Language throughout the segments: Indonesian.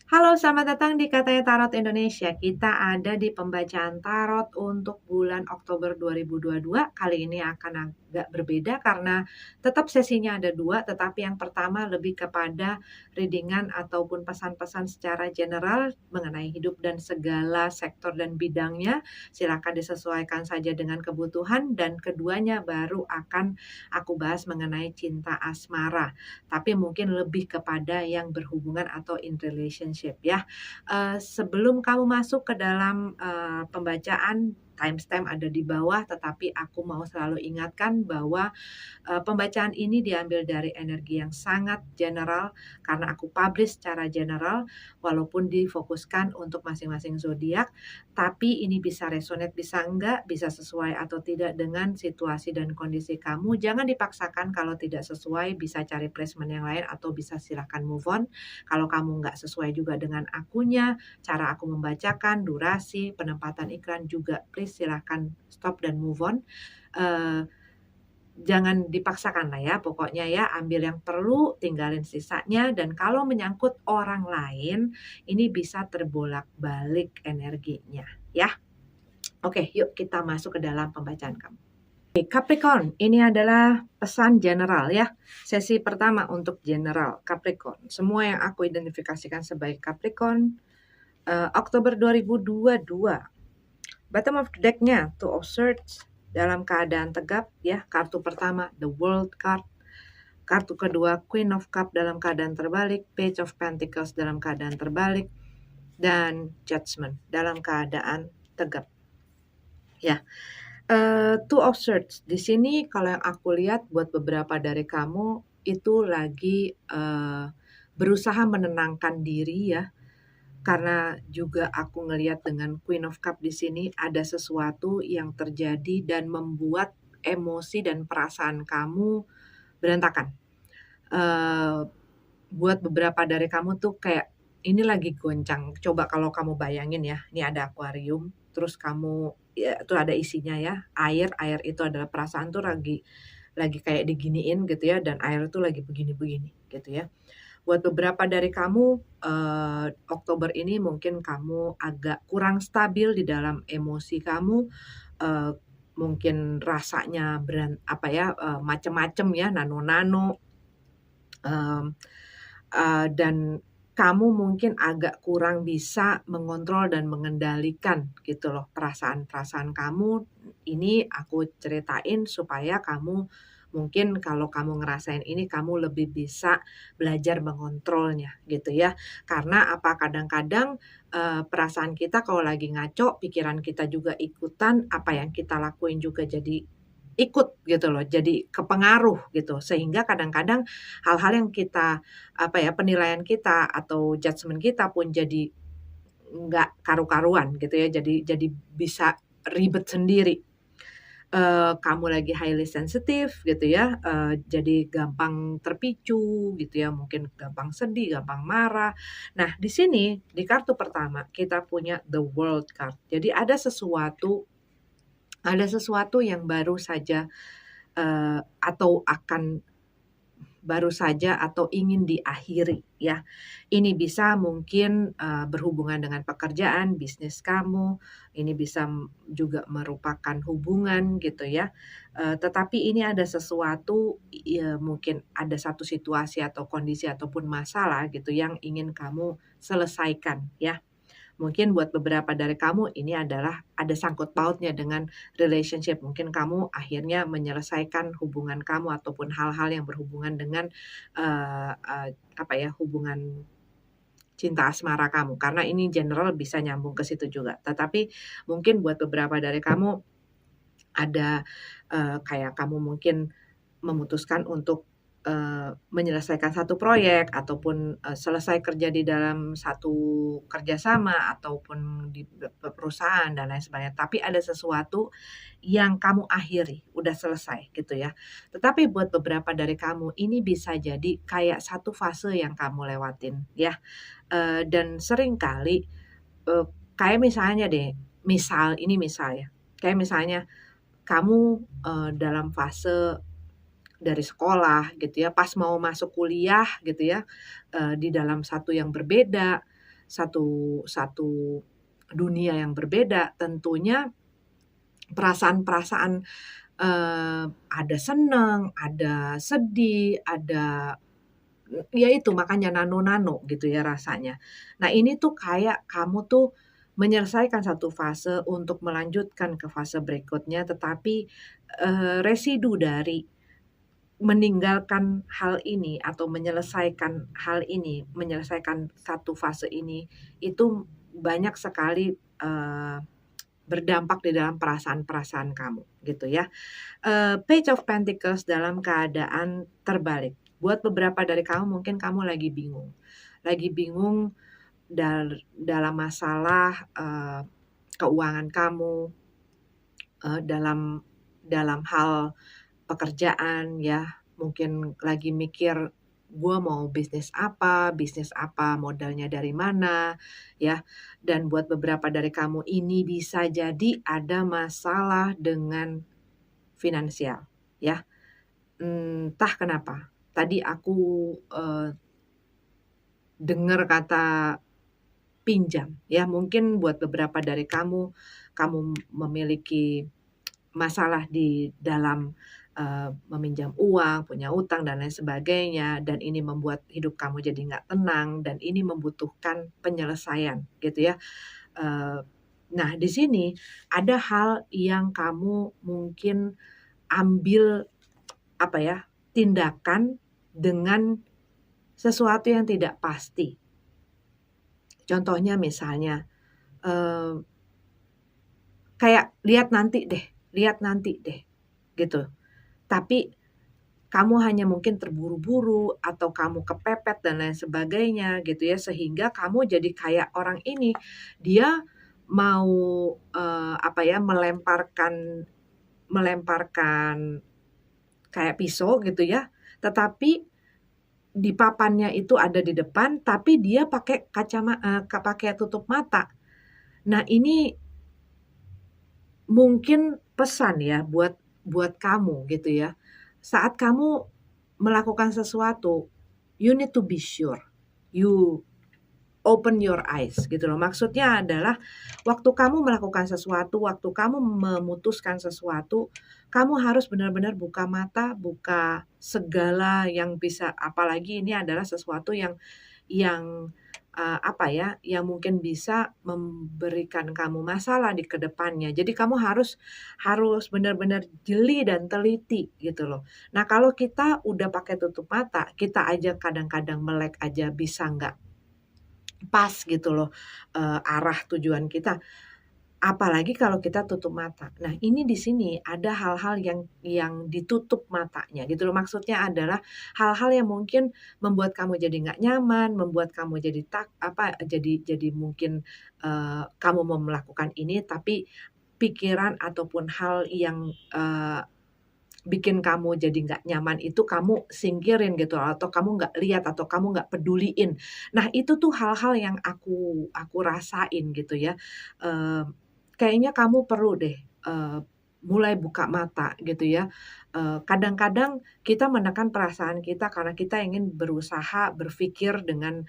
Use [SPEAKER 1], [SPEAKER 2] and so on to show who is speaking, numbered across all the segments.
[SPEAKER 1] Halo, selamat datang di Katanya Tarot Indonesia. Kita ada di pembacaan tarot untuk bulan Oktober 2022. Kali ini akan agak berbeda karena tetap sesinya ada dua, tetapi yang pertama lebih kepada readingan ataupun pesan-pesan secara general mengenai hidup dan segala sektor dan bidangnya. Silakan disesuaikan saja dengan kebutuhan, dan keduanya baru akan aku bahas mengenai cinta asmara, tapi mungkin lebih kepada yang berhubungan atau in relationship ya. Sebelum kamu masuk ke dalam, pembacaan, timestamp ada di bawah, tetapi aku mau selalu ingatkan bahwa pembacaan ini diambil dari energi yang sangat general karena aku publish secara general, walaupun difokuskan untuk masing-masing zodiak, tapi ini bisa resonate, bisa enggak, bisa sesuai atau tidak dengan situasi dan kondisi kamu. Jangan dipaksakan, kalau tidak sesuai bisa cari placement yang lain atau bisa silahkan move on. Kalau kamu nggak sesuai juga dengan akunya, cara aku membacakan, durasi, penempatan iklan juga, please silahkan stop dan move on. Eee Jangan dipaksakan lah ya, pokoknya ya, ambil yang perlu, tinggalin sisanya, dan kalau menyangkut orang lain, ini bisa terbolak-balik energinya, ya. Oke, yuk kita masuk ke dalam pembacaan kamu. Oke, Capricorn, ini adalah pesan general ya. Sesi pertama untuk general Capricorn. Semua yang aku identifikasikan sebagai Capricorn, Oktober 2022. Bottom of the deck-nya, Two of Swords, dalam keadaan tegap ya. Kartu pertama The World card, kartu kedua Queen of Cup dalam keadaan terbalik, Page of Pentacles dalam keadaan terbalik, dan Judgment dalam keadaan tegap ya. Two of Swords di sini kalau yang aku lihat buat beberapa dari kamu itu lagi berusaha menenangkan diri ya, karena juga aku ngelihat dengan Queen of Cup di sini ada sesuatu yang terjadi dan membuat emosi dan perasaan kamu berantakan. Buat beberapa dari kamu tuh kayak ini lagi goncang. Coba kalau kamu bayangin ya, ini ada akuarium, terus kamu ya itu ada isinya ya, air. Air itu adalah perasaan tuh lagi kayak diginiin gitu ya, dan air itu lagi begini-begini gitu ya. Buat beberapa dari kamu, Oktober ini mungkin kamu agak kurang stabil di dalam emosi kamu, eee, mungkin rasanya macem-macem ya, nano-nano, mmm, dan kamu mungkin agak kurang bisa mengontrol dan mengendalikan gitu loh perasaan-perasaan kamu. Ini aku ceritain supaya kamu mungkin kalau kamu ngerasain ini kamu lebih bisa belajar mengontrolnya gitu ya. Karena apa, kadang-kadang, perasaan kita kalau lagi ngaco, pikiran kita juga ikutan, apa yang kita lakuin juga jadi ikut gitu loh, jadi kepengaruh gitu. Sehingga kadang-kadang hal-hal yang kita, penilaian kita atau judgement kita pun jadi nggak karu-karuan gitu ya, jadi bisa ribet sendiri. Kamu lagi highly sensitive gitu ya, jadi gampang terpicu gitu ya, mungkin gampang sedih, gampang marah. Nah, di sini di kartu pertama kita punya The World card. Jadi ada sesuatu yang baru saja, baru saja atau ingin diakhiri ya. Ini bisa mungkin, berhubungan dengan pekerjaan, bisnis kamu, ini bisa juga merupakan hubungan gitu ya. Tetapi ini ada sesuatu, mungkin ada satu situasi atau kondisi ataupun masalah gitu yang ingin kamu selesaikan ya. Mungkin buat beberapa dari kamu ini adalah ada sangkut pautnya dengan relationship. Mungkin kamu akhirnya menyelesaikan hubungan kamu ataupun hal-hal yang berhubungan dengan, eee eee, hubungan cinta asmara kamu. Karena ini general bisa nyambung ke situ juga. Tetapi mungkin buat beberapa dari kamu ada, kayak kamu mungkin memutuskan untuk, menyelesaikan satu proyek ataupun, selesai kerja di dalam satu kerjasama ataupun di perusahaan dan lain sebagainya. Tapi ada sesuatu yang kamu akhiri, udah selesai gitu ya. Tetapi buat beberapa dari kamu ini bisa jadi kayak satu fase yang kamu lewatin ya, dan seringkali, eee, kayak misalnya deh, misal ya, kayak misalnya kamu, dalam fase dari sekolah gitu ya, pas mau masuk kuliah gitu ya, di dalam satu yang berbeda, satu satu dunia yang berbeda. Tentunya perasaan-perasaan, ada seneng, ada sedih, ada ya itu makanya nano-nano gitu ya rasanya. Nah ini tuh kayak kamu tuh menyelesaikan satu fase untuk melanjutkan ke fase berikutnya, tetapi, residu dari meninggalkan hal ini atau menyelesaikan hal ini, menyelesaikan satu fase ini, itu banyak sekali, berdampak di dalam perasaan-perasaan kamu, gitu ya. Page of Pentacles dalam keadaan terbalik. Buat beberapa dari kamu mungkin kamu lagi bingung dalam masalah, keuangan kamu, dalam dalam hal pekerjaan ya, mungkin lagi mikir, "Gua mau bisnis apa, modalnya dari mana?" Ya, dan buat beberapa dari kamu ini bisa jadi ada masalah dengan finansial, ya. Entah kenapa, tadi aku, eee, dengar kata pinjam, ya. Mungkin buat beberapa dari kamu, kamu memiliki masalah di dalam, meminjam uang, punya utang, dan lain sebagainya, dan ini membuat hidup kamu jadi nggak tenang, dan ini membutuhkan penyelesaian, gitu ya. Eee, nah, di sini ada hal yang kamu mungkin ambil, apa ya, tindakan dengan sesuatu yang tidak pasti. Contohnya misalnya, eee, kayak, lihat nanti deh," gitu. Tapi kamu hanya mungkin terburu-buru atau kamu kepepet dan lain sebagainya gitu ya, sehingga kamu jadi kayak orang ini, dia mau, apa ya, melemparkan melemparkan kayak pisau gitu ya, tetapi di papannya itu ada di depan, tapi dia pakai tutup mata. Nah ini mungkin pesan ya buat kamu gitu ya. Saat kamu melakukan sesuatu, you need to be sure. You open your eyes gitu loh. Maksudnya adalah waktu kamu melakukan sesuatu, waktu kamu memutuskan sesuatu, kamu harus benar-benar buka mata, buka segala yang bisa, apalagi ini adalah sesuatu yang, apa ya, yang mungkin bisa memberikan kamu masalah di kedepannya. Jadi kamu harus harus benar-benar jeli dan teliti gitu loh. Nah kalau kita udah pakai tutup mata, kita aja kadang-kadang melek aja bisa nggak pas gitu loh, arah tujuan kita. Apalagi kalau kita tutup mata. Nah, ini di sini ada hal-hal yang ditutup matanya gitu loh. Maksudnya adalah hal-hal yang mungkin membuat kamu jadi nggak nyaman, membuat kamu jadi jadi mungkin, kamu mau melakukan ini tapi pikiran ataupun hal yang, bikin kamu jadi nggak nyaman itu kamu singkirin gitu atau kamu nggak lihat atau kamu nggak peduliin. Nah, itu tuh hal-hal yang aku rasain gitu ya. Eee, kayaknya kamu perlu deh, mulai buka mata gitu ya. Kadang-kadang kita menekan perasaan kita karena kita ingin berusaha berpikir dengan,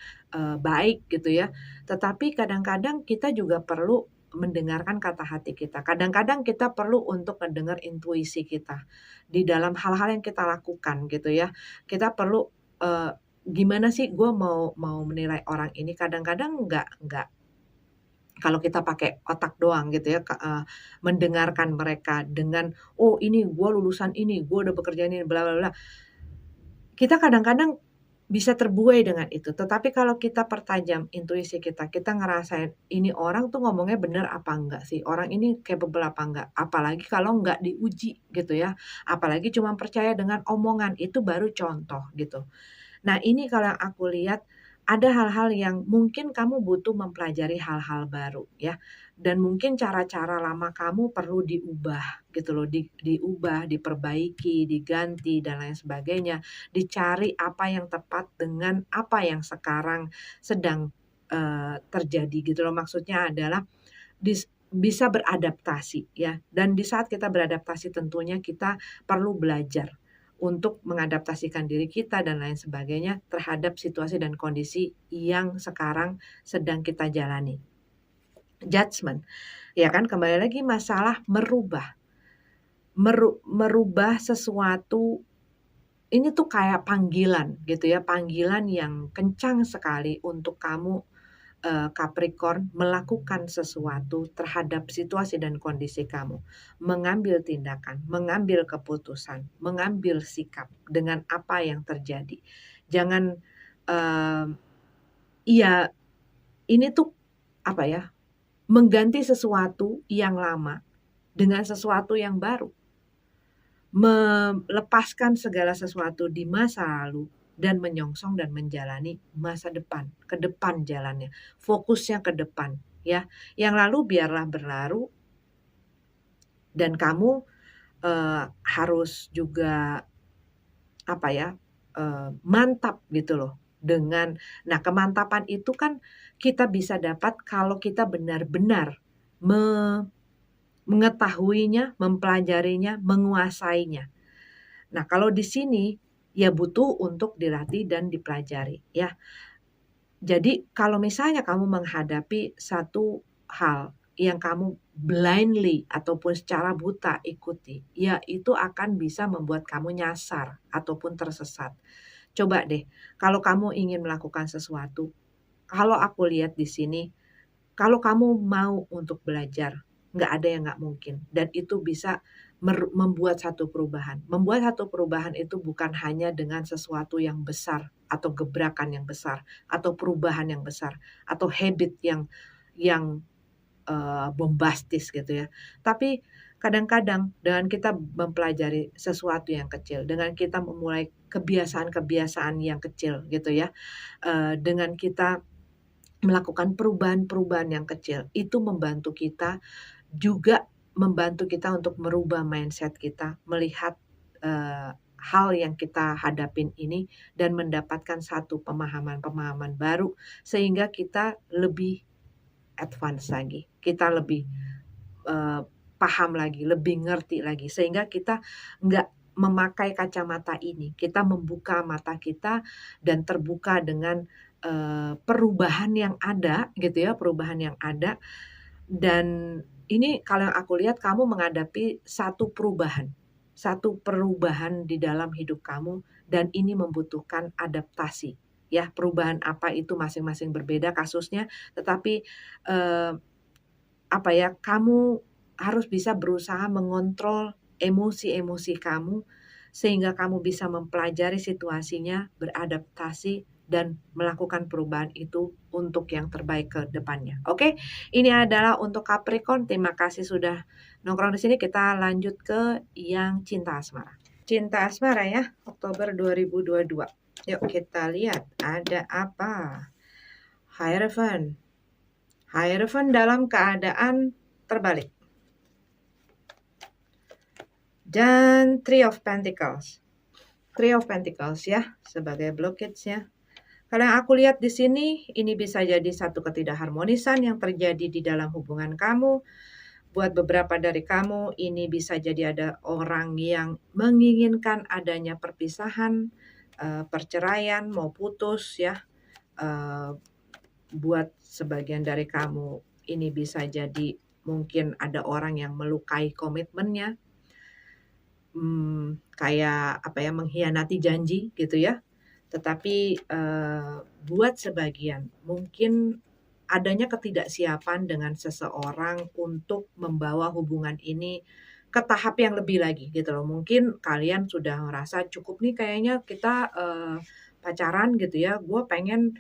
[SPEAKER 1] baik gitu ya. Tetapi kadang-kadang kita juga perlu mendengarkan kata hati kita. Kadang-kadang kita perlu untuk mendengar intuisi kita di dalam hal-hal yang kita lakukan gitu ya. Kita perlu, eee, gimana sih gue mau mau menilai orang ini, kadang-kadang nggak kalau kita pakai otak doang gitu ya, mendengarkan mereka dengan, "Oh ini gue lulusan ini, gue udah bekerja ini, bla bla bla." Kita kadang-kadang bisa terbuai dengan itu, tetapi kalau kita pertajam intuisi kita, kita ngerasain, "Ini orang tuh ngomongnya bener apa enggak sih? Orang ini capable apa enggak?" Apalagi kalau enggak diuji gitu ya, apalagi cuma percaya dengan omongan, itu baru contoh gitu. Nah, ini kalau yang aku lihat, ada hal-hal yang mungkin kamu butuh mempelajari hal-hal baru ya, dan mungkin cara-cara lama kamu perlu diubah gitu loh, diubah, diperbaiki, diganti, dan lain sebagainya. Dicari apa yang tepat dengan apa yang sekarang sedang, terjadi gitu loh. Maksudnya adalah bisa beradaptasi ya, dan di saat kita beradaptasi tentunya kita perlu belajar untuk mengadaptasikan diri kita dan lain sebagainya terhadap situasi dan kondisi yang sekarang sedang kita jalani. Judgment, ya kan, kembali lagi masalah merubah. Merubah sesuatu ini tuh kayak panggilan gitu ya, panggilan yang kencang sekali untuk kamu, Capricorn, melakukan sesuatu terhadap situasi dan kondisi kamu. Mengambil tindakan, mengambil keputusan, mengambil sikap dengan apa yang terjadi. Jangan, iya, ini tuh apa ya, mengganti sesuatu yang lama dengan sesuatu yang baru. Melepaskan segala sesuatu di masa lalu dan menyongsong dan menjalani masa depan, ke depan jalannya, fokusnya ke depan ya. Yang lalu biarlah berlalu dan kamu, harus juga apa ya, mantap gitu loh dengan nah kemantapan itu kan kita bisa dapat kalau kita benar-benar mengetahuinya, mempelajarinya, menguasainya. Nah, kalau di sini ya butuh untuk dilatih dan dipelajari ya. Jadi kalau misalnya kamu menghadapi satu hal yang kamu blindly ataupun secara buta ikuti, ya itu akan bisa membuat kamu nyasar ataupun tersesat. Coba deh, kalau kamu ingin melakukan sesuatu, kalau aku lihat di sini, kalau kamu mau untuk belajar, nggak ada yang nggak mungkin dan itu bisa membuat satu perubahan. Membuat satu perubahan itu bukan hanya dengan sesuatu yang besar atau gebrakan yang besar atau perubahan yang besar atau habit yang bombastis gitu ya. Tapi kadang-kadang dengan kita mempelajari sesuatu yang kecil, dengan kita memulai kebiasaan-kebiasaan yang kecil gitu ya, dengan kita melakukan perubahan-perubahan yang kecil, itu membantu kita untuk merubah mindset kita, melihat, hal yang kita hadapin ini dan mendapatkan satu pemahaman-pemahaman baru, sehingga kita lebih advance lagi, kita lebih, eee, paham lagi, lebih ngerti lagi, sehingga kita nggak memakai kacamata ini, kita membuka mata kita dan terbuka dengan, perubahan yang ada gitu ya, perubahan yang ada dan ini kalau yang aku lihat kamu menghadapi satu perubahan di dalam hidup kamu dan ini membutuhkan adaptasi, ya. Perubahan apa itu masing-masing berbeda kasusnya, tetapi, eee, apa ya, kamu harus bisa berusaha mengontrol emosi-emosi kamu, sehingga kamu bisa mempelajari situasinya, beradaptasi, dan melakukan perubahan itu untuk yang terbaik ke depannya. Oke, ini adalah untuk Capricorn. Terima kasih sudah nongkrong di sini. Kita lanjut ke yang cinta asmara. Cinta asmara ya, Oktober 2022. Yuk kita lihat ada apa. Hierophant. Hierophant dalam keadaan terbalik. Dan Three of Pentacles. Three of Pentacles ya, sebagai blockage-nya. Kalau yang aku lihat di sini, ini bisa jadi satu ketidakharmonisan yang terjadi di dalam hubungan kamu. Buat beberapa dari kamu, ini bisa jadi ada orang yang menginginkan adanya perpisahan, perceraian, mau putus ya. Buat sebagian dari kamu, ini bisa jadi mungkin ada orang yang melukai komitmennya. Kayak apa ya, mengkhianati janji gitu ya. Tetapi, buat sebagian mungkin adanya ketidaksiapan dengan seseorang untuk membawa hubungan ini ke tahap yang lebih lagi gitu loh. Mungkin kalian sudah ngerasa, "Cukup nih kayaknya kita, pacaran gitu ya, gue pengen,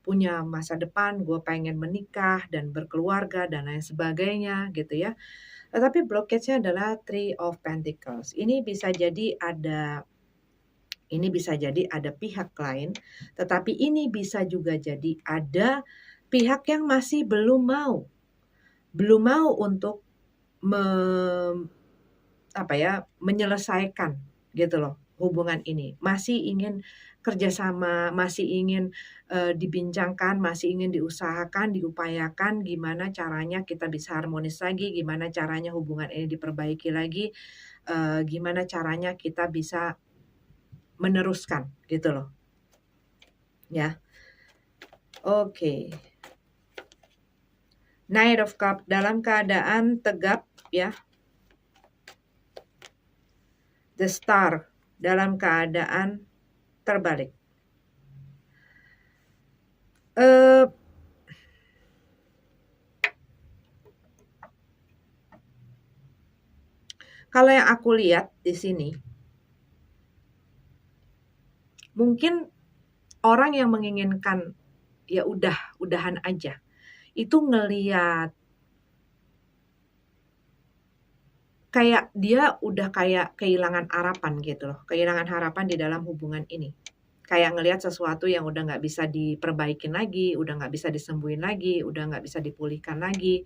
[SPEAKER 1] punya masa depan, gue pengen menikah dan berkeluarga dan lain sebagainya," gitu ya. Tetapi blockage-nya adalah Three of Pentacles. Ini bisa jadi ada pihak lain, tetapi ini bisa juga jadi ada pihak yang masih belum mau untuk menyelesaikan gitu loh hubungan ini. Masih ingin kerjasama, masih ingin dibincangkan, masih ingin diusahakan, diupayakan gimana caranya kita bisa harmonis lagi, gimana caranya hubungan ini diperbaiki lagi, gimana caranya kita bisa meneruskan gitu loh. Ya. Oke. Knight of Cup dalam keadaan tegap ya. The Star dalam keadaan terbalik. Kalau yang aku lihat di sini, mungkin orang yang menginginkan ya udahan aja, itu ngelihat kayak dia udah kayak kehilangan harapan gitu loh, kehilangan harapan di dalam hubungan ini. Kayak ngelihat sesuatu yang udah nggak bisa diperbaikin lagi, udah nggak bisa disembuhin lagi, udah nggak bisa dipulihkan lagi.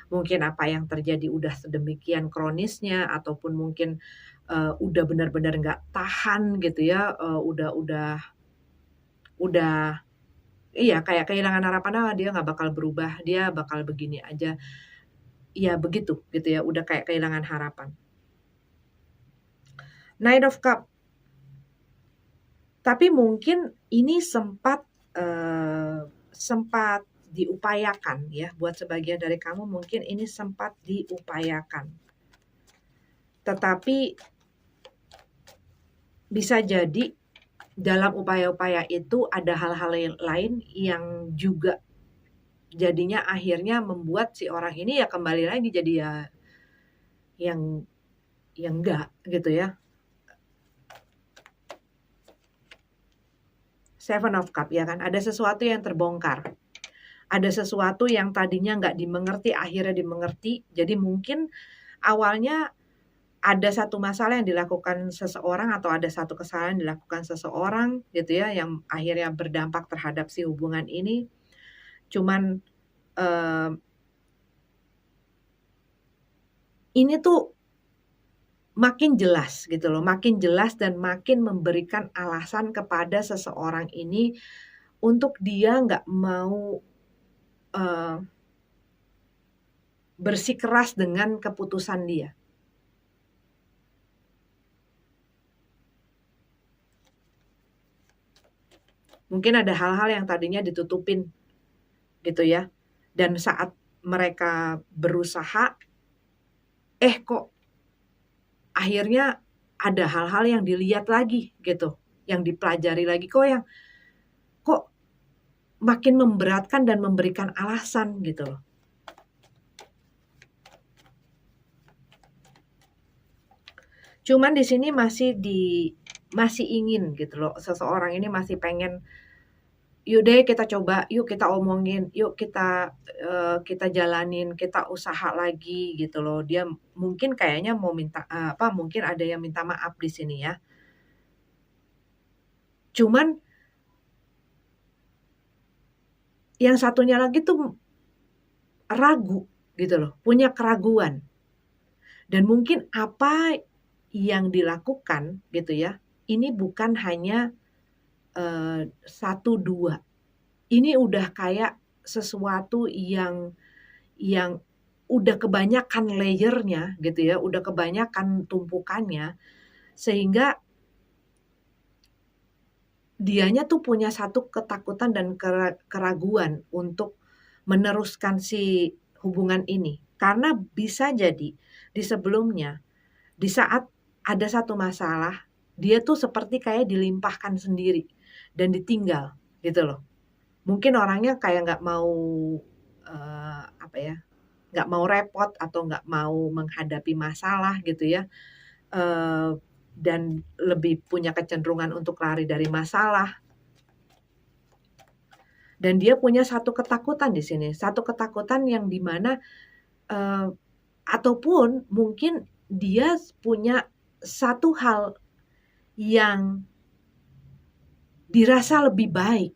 [SPEAKER 1] Mungkin apa yang terjadi udah sedemikian kronisnya, ataupun mungkin, udah benar-benar nggak tahan gitu ya, udah iya, kayak kehilangan harapan, "Ah, dia nggak bakal berubah, dia bakal begini aja." Ya begitu, gitu ya, udah kayak kehilangan harapan. Knight of Cup. Tapi mungkin ini sempat diupayakan ya, buat sebagian dari kamu mungkin ini sempat diupayakan. Tetapi bisa jadi dalam upaya-upaya itu ada hal-hal lain yang juga jadinya akhirnya membuat si orang ini ya kembali lagi jadi ya yang enggak gitu ya. Seven of Cup ya kan, ada sesuatu yang terbongkar. Ada sesuatu yang tadinya nggak dimengerti, akhirnya dimengerti. Jadi mungkin awalnya ada satu masalah yang dilakukan seseorang atau ada satu kesalahan yang dilakukan seseorang gitu ya, yang akhirnya berdampak terhadap si hubungan ini. Cuman, ini tuh makin jelas gitu loh, makin jelas dan makin memberikan alasan kepada seseorang ini untuk dia nggak mau, eee, bersikeras dengan keputusan dia. Mungkin ada hal-hal yang tadinya ditutupin gitu ya, dan saat mereka berusaha, kok akhirnya ada hal-hal yang dilihat lagi gitu, yang dipelajari lagi, kok makin memberatkan dan memberikan alasan gitu loh. Cuman di sini masih ingin gitu loh, seseorang ini masih pengen, "Yuk deh kita coba, yuk kita omongin, yuk kita jalanin, kita usaha lagi," gitu loh. Dia mungkin kayaknya mau minta, mungkin ada yang minta maaf di sini ya. Cuman yang satunya lagi tuh ragu gitu loh, punya keraguan. Dan mungkin apa yang dilakukan gitu ya, ini bukan hanya, 1, 2, ini udah kayak sesuatu yang udah kebanyakan layer-nya gitu ya, udah kebanyakan tumpukannya, sehingga dianya tuh punya satu ketakutan dan keraguan untuk meneruskan si hubungan ini. Karena bisa jadi di sebelumnya, di saat ada satu masalah, dia tuh seperti kayak dilimpahkan sendiri dan ditinggal gitu loh. Mungkin orangnya kayak nggak mau, nggak mau repot atau nggak mau menghadapi masalah gitu ya, dan lebih punya kecenderungan untuk lari dari masalah. Dan dia punya satu ketakutan di sini, satu ketakutan yang di mana, eee, ataupun mungkin dia punya satu hal yang dirasa lebih baik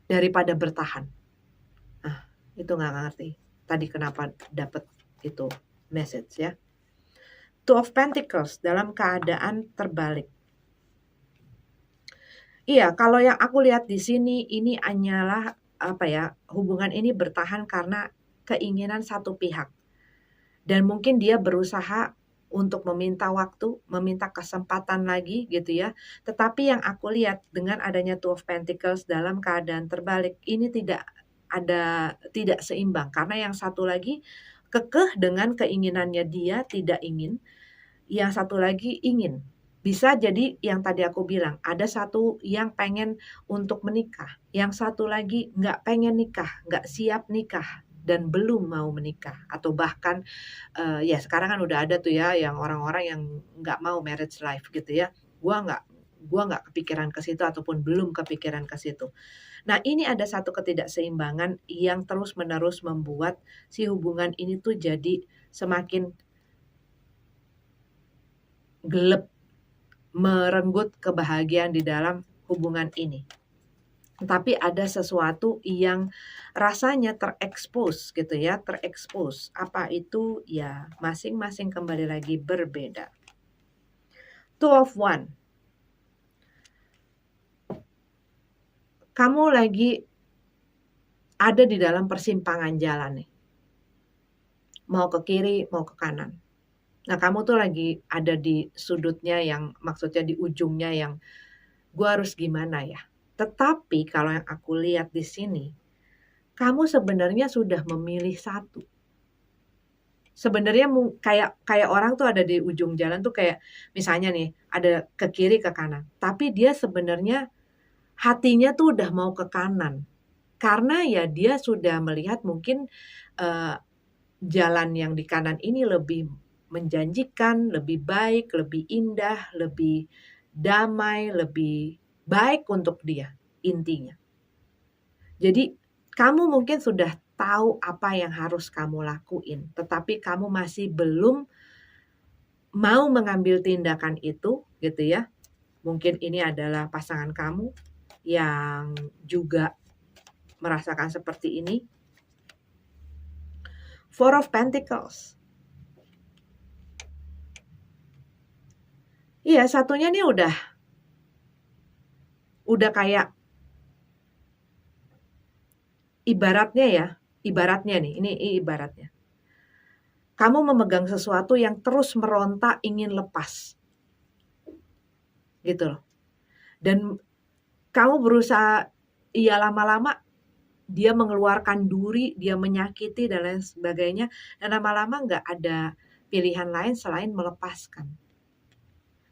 [SPEAKER 1] daripada bertahan. Nah, itu nggak ngerti tadi kenapa dapet itu message ya. Two of Pentacles dalam keadaan terbalik. Iya, kalau yang aku lihat di sini ini hanyalah hubungan ini bertahan karena keinginan satu pihak. Dan mungkin dia berusaha untuk meminta waktu, meminta kesempatan lagi gitu ya. Tetapi yang aku lihat dengan adanya Two of Pentacles dalam keadaan terbalik, ini tidak seimbang karena yang satu lagi kekeh dengan keinginannya dia tidak ingin, yang satu lagi ingin. Bisa jadi yang tadi aku bilang, ada satu yang pengen untuk menikah, yang satu lagi nggak pengen nikah, nggak siap nikah, dan belum mau menikah. Atau bahkan, ya sekarang kan udah ada tuh ya yang orang-orang yang nggak mau marriage life gitu ya. Gua nggak gua nggak kepikiran ke situ ataupun belum kepikiran ke situ. Nah, ini ada satu ketidakseimbangan yang terus-menerus membuat si hubungan ini tuh jadi semakin gelap, merenggut kebahagiaan di dalam hubungan ini. Tapi ada sesuatu yang rasanya terekspos gitu ya, terekspos. Apa itu? Ya, masing-masing kembali lagi berbeda. Two of One. Kamu lagi ada di dalam persimpangan jalan nih. Mau ke kiri, mau ke kanan. Nah, kamu tuh lagi ada di sudutnya yang maksudnya di ujungnya yang gua harus gimana ya? Tetapi kalau yang aku lihat di sini, kamu sebenarnya sudah memilih satu. Sebenarnya kayak kayak orang tuh ada di ujung jalan tuh kayak misalnya nih, ada ke kiri, ke kanan, tapi dia sebenarnya hatinya tuh udah mau ke kanan. Karena ya dia sudah melihat mungkin, eee, jalan yang di kanan ini lebih menjanjikan, lebih baik, lebih indah, lebih damai, lebih baik untuk dia, intinya. Jadi kamu mungkin sudah tahu apa yang harus kamu lakuin, tetapi kamu masih belum mau mengambil tindakan itu, gitu ya. Mungkin ini adalah pasangan kamu yang juga merasakan seperti ini. Four of Pentacles. Iya, satunya nih udah kayak ibaratnya ya, ibaratnya nih, ini ibaratnya. Kamu memegang sesuatu yang terus meronta ingin lepas, gitu loh. Dan kamu berusaha, ya lama-lama dia mengeluarkan duri, dia menyakiti dan lain sebagainya, dan lama-lama nggak ada pilihan lain selain melepaskan.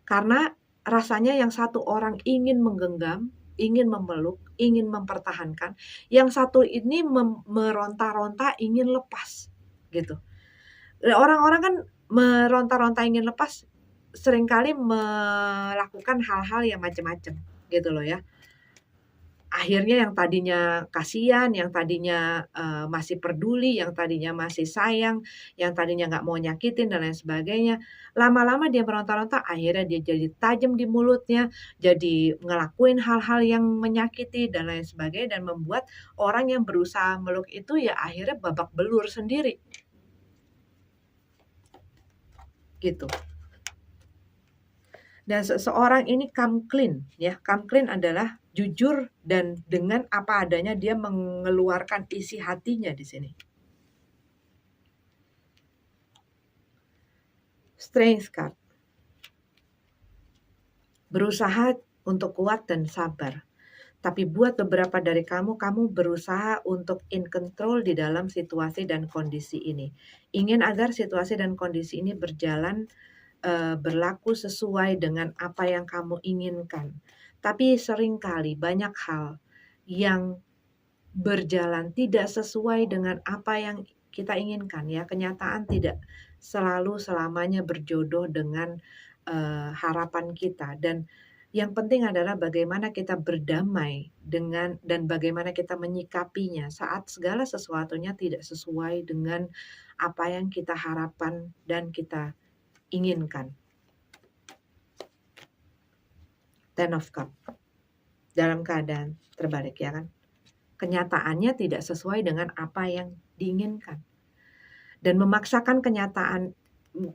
[SPEAKER 1] Karena rasanya yang satu orang ingin menggenggam, ingin memeluk, ingin mempertahankan, yang satu ini meronta-ronta ingin lepas, gitu. Orang-orang kan meronta-ronta ingin lepas seringkali melakukan hal-hal yang macam-macam, gitu loh ya. Akhirnya yang tadinya kasihan, yang tadinya, masih peduli, yang tadinya masih sayang, yang tadinya nggak mau nyakitin dan lain sebagainya, lama-lama dia meronta-ronta, akhirnya dia jadi tajam di mulutnya, jadi ngelakuin hal-hal yang menyakiti dan lain sebagainya, dan membuat orang yang berusaha meluk itu ya akhirnya babak belur sendiri. Gitu. Dan seseorang ini come clean ya, come clean adalah jujur dan dengan apa adanya dia mengeluarkan isi hatinya di sini. Strength card. Berusaha untuk kuat dan sabar. Tapi buat beberapa dari kamu berusaha untuk in control di dalam situasi dan kondisi ini. Ingin agar situasi dan kondisi ini berjalan berlaku sesuai dengan apa yang kamu inginkan. Tapi seringkali banyak hal yang berjalan tidak sesuai dengan apa yang kita inginkan ya. Kenyataan tidak selalu selamanya berjodoh dengan, harapan kita, dan yang penting adalah bagaimana kita berdamai dengan dan bagaimana kita menyikapinya saat segala sesuatunya tidak sesuai dengan apa yang kita harapkan dan kita inginkan. Ten of Cup. Dalam keadaan terbalik ya kan. Kenyataannya tidak sesuai dengan apa yang diinginkan. Dan memaksakan kenyataan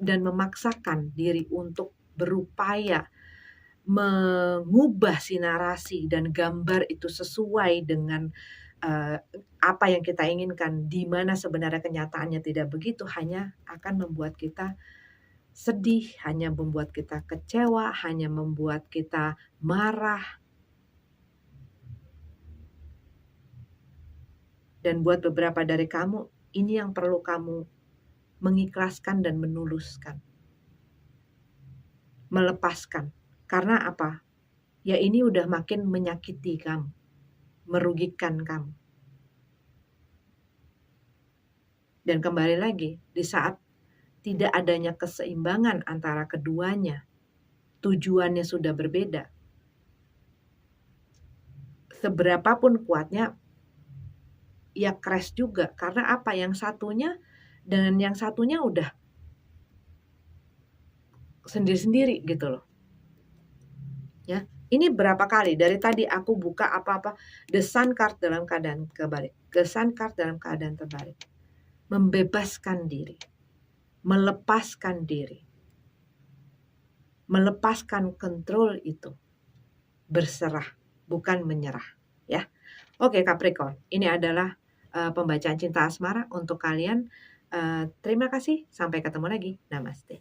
[SPEAKER 1] dan memaksakan diri untuk berupaya mengubah si narasi dan gambar itu sesuai dengan apa yang kita inginkan, di mana sebenarnya kenyataannya tidak begitu, hanya akan membuat kita sedih, hanya membuat kita kecewa, hanya membuat kita marah. Dan buat beberapa dari kamu, ini yang perlu kamu mengikhlaskan dan menuluskan. Melepaskan. Karena apa? Ya ini udah makin menyakiti kamu, merugikan kamu. Dan kembali lagi, di saat tidak adanya keseimbangan antara keduanya, tujuannya sudah berbeda. Seberapapun kuatnya, ya crash juga. Karena apa? Yang satunya dan yang satunya udah sendiri-sendiri gitu loh. Ya, ini berapa kali dari tadi aku buka apa-apa, the sun card dalam keadaan kebalik, the sun card dalam keadaan terbalik. Membebaskan diri, melepaskan diri, melepaskan kontrol itu, berserah, bukan menyerah. Ya, oke Capricorn, ini adalah pembacaan cinta asmara untuk kalian. Terima kasih, sampai ketemu lagi. Namaste.